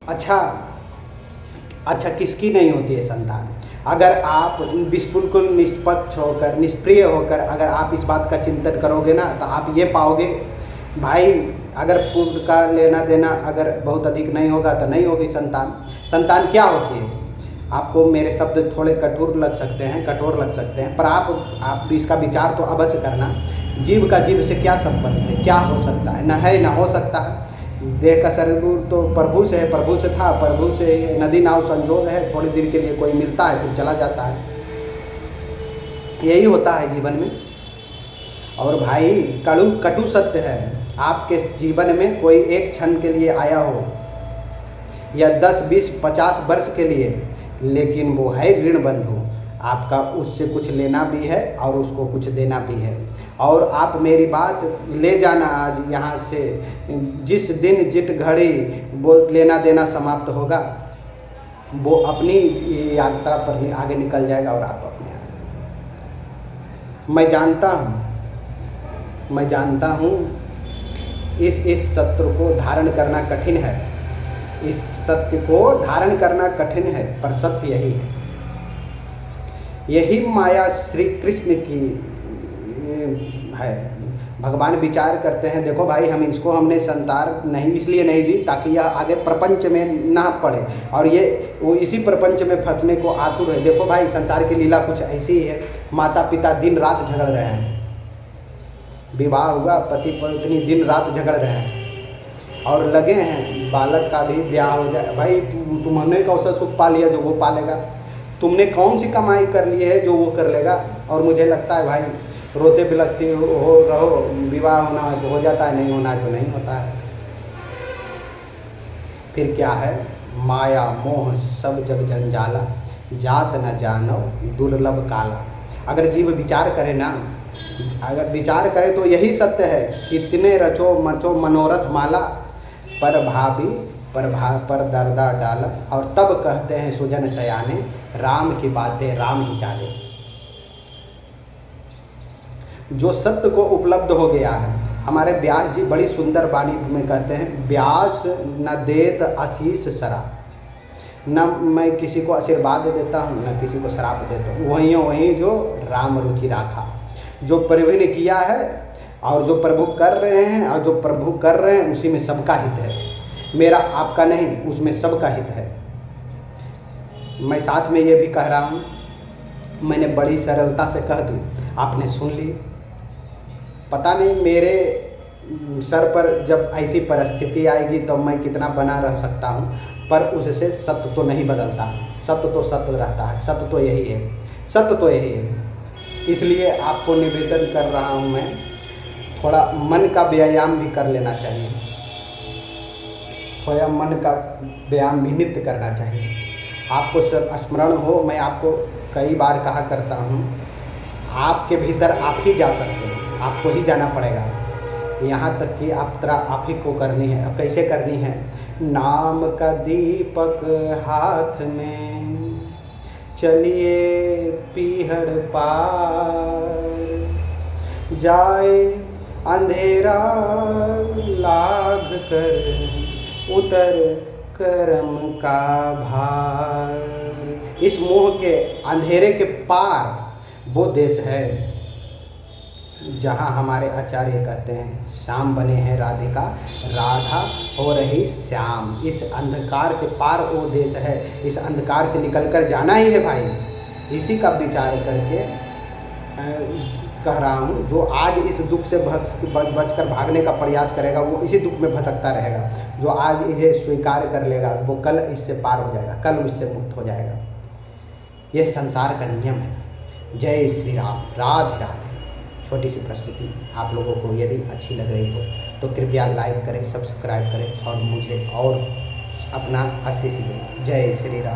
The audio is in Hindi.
अच्छा अच्छा किसकी नहीं होती है संतान? अगर आप बिल्कुल निष्पक्ष होकर, निष्प्रिय होकर अगर आप इस बात का चिंतन करोगे ना, तो आप ये पाओगे भाई, अगर पूर्ण का लेना देना अगर बहुत अधिक नहीं होगा तो नहीं होगी संतान। संतान क्या होती है? आपको मेरे शब्द थोड़े कठोर लग सकते हैं, पर आप इसका विचार तो अवश्य करना। जीव का जीव से क्या संबंध है, क्या हो सकता है, न है न हो सकता है। देह का शरीर तो प्रभु से है, प्रभु से था, प्रभु से नदी नाव संजोग है, थोड़ी देर के लिए कोई मिलता है फिर चला जाता है, यही होता है जीवन में। और भाई कटु सत्य है, आपके जीवन में कोई एक क्षण के लिए आया हो या 10 20 50 वर्ष के लिए, लेकिन वो है ऋण बंधु, आपका उससे कुछ लेना भी है और उसको कुछ देना भी है। और आप मेरी बात ले जाना आज यहाँ से, जिस दिन जित घड़ी वो लेना देना समाप्त होगा, वो अपनी यात्रा पर आगे निकल जाएगा और आप अपने आगे। मैं जानता हूँ इस सत्य को धारण करना कठिन है, इस सत्य को धारण करना कठिन है, पर सत्य यही है। यही माया श्री कृष्ण की है। भगवान विचार करते हैं, देखो भाई हमने संतान नहीं इसलिए नहीं दी ताकि यह आगे प्रपंच में ना पड़े, और वो इसी प्रपंच में फंसने को आतुर है। देखो भाई संसार की लीला कुछ ऐसी है, माता पिता दिन रात झगड़ रहे हैं, विवाह हुआ, पति पत्नी दिन रात झगड़ रहे हैं और लगे हैं बालक का भी ब्याह हो जाए। भाई तुमने कौन सा सुख पा लिया जो वो पालेगा? तुमने कौन सी कमाई कर ली है जो वो कर लेगा? और मुझे लगता है भाई रोते बिलखते हो रहो, विवाह होना है तो हो जाता है, नहीं होना है तो नहीं होता है। फिर क्या है? माया मोह सब जग जंजाला, जात न जानो दुर्लभ काला। अगर जीव विचार करे ना, अगर विचार करे तो यही सत्य है, कितने रचो मचो मनोरथ माला, पर भाभी पर दर्दा डाला। और तब कहते हैं सुजन सयाने, राम की बातें राम ही जाने। जो सत्य को उपलब्ध हो गया है, हमारे व्यास जी बड़ी सुंदर वाणी में कहते हैं, व्यास न देत आशीष सरा, न मैं किसी को आशीर्वाद देता हूँ न किसी को श्राप देता हूँ, वहीं जो राम रुचि राखा। जो प्रभु ने किया है और जो प्रभु कर रहे हैं और जो प्रभु कर रहे हैं उसी में सबका हित है, मेरा आपका नहीं, उसमें सबका हित है। मैं साथ में ये भी कह रहा हूँ, मैंने बड़ी सरलता से कह दी, आपने सुन ली। पता नहीं मेरे सर पर जब ऐसी परिस्थिति आएगी तो मैं कितना बना रह सकता हूँ, पर उससे सत्य तो नहीं बदलता, सत्य तो सत्य रहता है, सत्य तो यही है, सत्य तो यही है। इसलिए आपको निवेदन कर रहा हूँ मैं, थोड़ा मन का व्यायाम भी कर लेना चाहिए, थोड़ा मन का व्यायाम भी नित्य करना चाहिए। आपको सब स्मरण हो, मैं आपको कई बार कहा करता हूँ, आपके भीतर आप ही जा सकते हैं, आपको ही जाना पड़ेगा। यहाँ तक कि यात्रा आप ही को करनी है। अब कैसे करनी है? नाम का दीपक हाथ में, चलिए पीहड़ पार, जाए अंधेरा लाग कर उतर करम का भार। इस मोह के अंधेरे के पार वो देश है जहाँ हमारे आचार्य कहते हैं, श्याम बने हैं राधिका, राधा हो रही श्याम। इस अंधकार से पार वो देश है, इस अंधकार से निकल कर जाना ही है भाई। इसी का विचार करके कह रहा हूँ, जो आज इस दुख से बचकर भागने का प्रयास करेगा वो इसी दुख में भटकता रहेगा। जो आज इसे स्वीकार कर लेगा वो कल इससे पार हो जाएगा, कल इससे मुक्त हो जाएगा। यह संसार का नियम है। जय श्री राम। राधे राधे। छोटी सी प्रस्तुति आप लोगों को यदि अच्छी लग रही हो तो कृपया लाइक करें, सब्सक्राइब करें और मुझे और अपना आशीष दें। जय श्री राम।